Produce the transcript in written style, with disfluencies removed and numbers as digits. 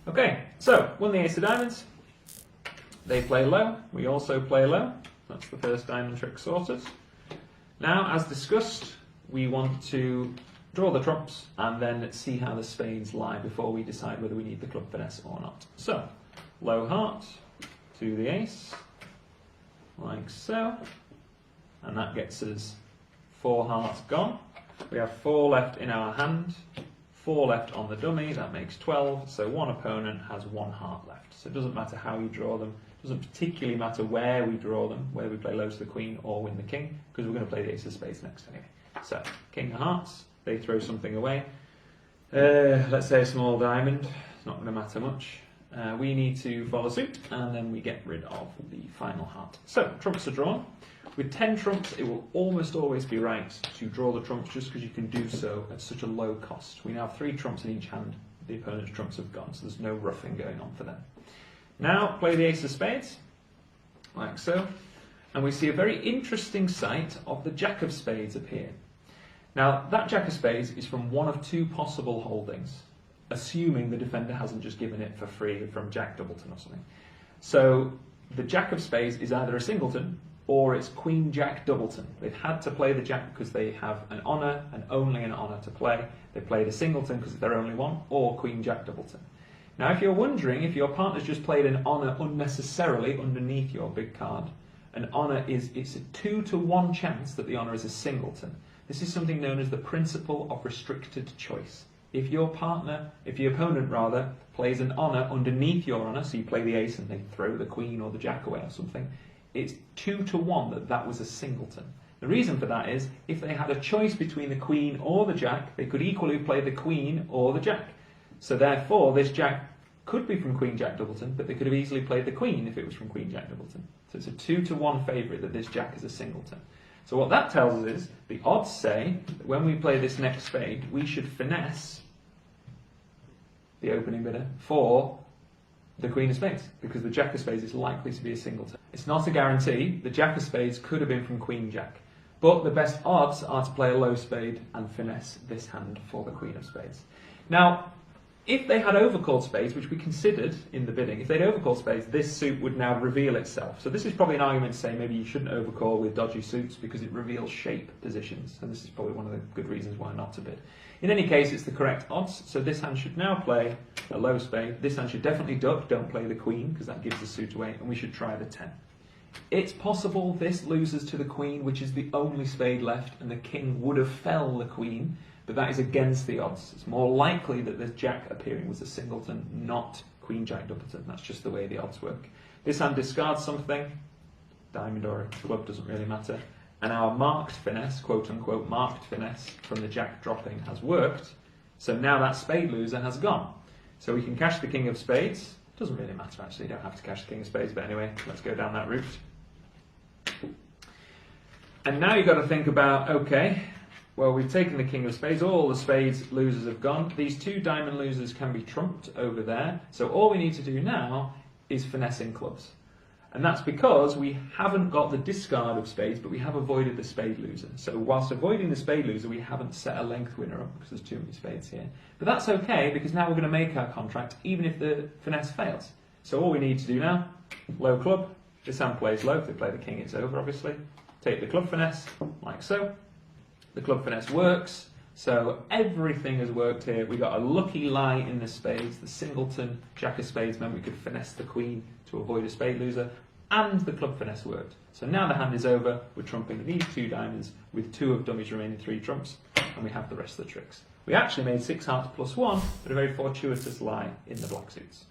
Okay, so won the ace of diamonds. They play low, we also play low. That's the first diamond trick sorted. Now, as discussed, we want to draw the trumps and then see how the spades lie before we decide whether we need the club finesse or not. So, low heart to the ace, like so, and that gets us 4 hearts gone. We have 4 left in our hand, 4 left on the dummy, that makes 12, so one opponent has 1 heart left. So it doesn't matter how you draw them, it doesn't particularly matter where we draw them, whether we play low to the queen or win the king, because we're going to play the ace of spades next anyway. So, king of hearts, they throw something away. Let's say a small diamond, it's not going to matter much. We need to follow suit, and then we get rid of the final heart. So, trumps are drawn. With 10 trumps, it will almost always be right to draw the trumps just because you can do so at such a low cost. We now have 3 trumps in each hand. The opponent's trumps have gone, so there's no roughing going on for them. Now, play the ace of spades, like so. And we see a very interesting sight of the jack of spades appear. Now, that jack of spades is from one of 2 possible holdings, assuming the defender hasn't just given it for free from jack doubleton or something. So, the jack of spades is either a singleton, or it's queen jack doubleton. They've had to play the jack because they have an honour and only an honour to play. They played a singleton because it's their only one, or queen jack doubleton. Now if you're wondering if your partner's just played an honour unnecessarily underneath your big card, an honour it's a 2 to 1 chance that the honour is a singleton. This is something known as the principle of restricted choice. If your opponent rather, plays an honour underneath your honour, so you play the ace and they throw the queen or the jack away or something, it's 2 to 1 that that was a singleton. The reason for that is, if they had a choice between the queen or the jack, they could equally play the queen or the jack. So therefore, this jack could be from queen jack doubleton, but they could have easily played the queen if it was from queen jack doubleton. So it's a 2 to 1 favourite that this jack is a singleton. So what that tells us is, the odds say that when we play this next spade, we should finesse the opening bidder for the queen of spades, because the jack of spades is likely to be a singleton. It's not a guarantee. The jack of spades could have been from queen jack, but the best odds are to play a low spade and finesse this hand for the queen of spades. Now, if they had overcalled spades, which we considered in the bidding, if they'd overcalled spades, this suit would now reveal itself. So this is probably an argument to say maybe you shouldn't overcall with dodgy suits because it reveals shape positions, and this is probably one of the good reasons why not to bid. In any case, it's the correct odds, so this hand should now play a low spade. This hand should definitely duck, don't play the queen, because that gives the suit away, and we should try the 10. It's possible this loses to the queen, which is the only spade left, and the king would have fell the queen, but that is against the odds. It's more likely that the jack appearing was a singleton, not queen jack doubleton. That's just the way the odds work. This hand discards something, diamond or a club, doesn't really matter, and our marked finesse, quote unquote marked finesse, from the jack dropping has worked, so now that spade loser has gone. So we can cash the king of spades. Doesn't really matter actually, you don't have to cash the king of spades, but anyway, let's go down that route. And now you've got to think about, okay, well, we've taken the king of spades, all the spades losers have gone, these 2 diamond losers can be trumped over there, so all we need to do now is finessing clubs. And that's because we haven't got the discard of spades, but we have avoided the spade loser. So whilst avoiding the spade loser, we haven't set a length winner up because there's too many spades here. But that's okay, because now we're going to make our contract even if the finesse fails. So all we need to do now, low club, this hand plays low, if they play the king it's over obviously. Take the club finesse, like so. The club finesse works, so everything has worked here. We got a lucky lie in the spades, the singleton, jack of spades meant we could finesse the queen to avoid a spade loser, and the club finesse worked. So now the hand is over, we're trumping these 2 diamonds with 2 of dummy's remaining 3 trumps, and we have the rest of the tricks. We actually made 6 hearts plus 1, but a very fortuitous lie in the black suits.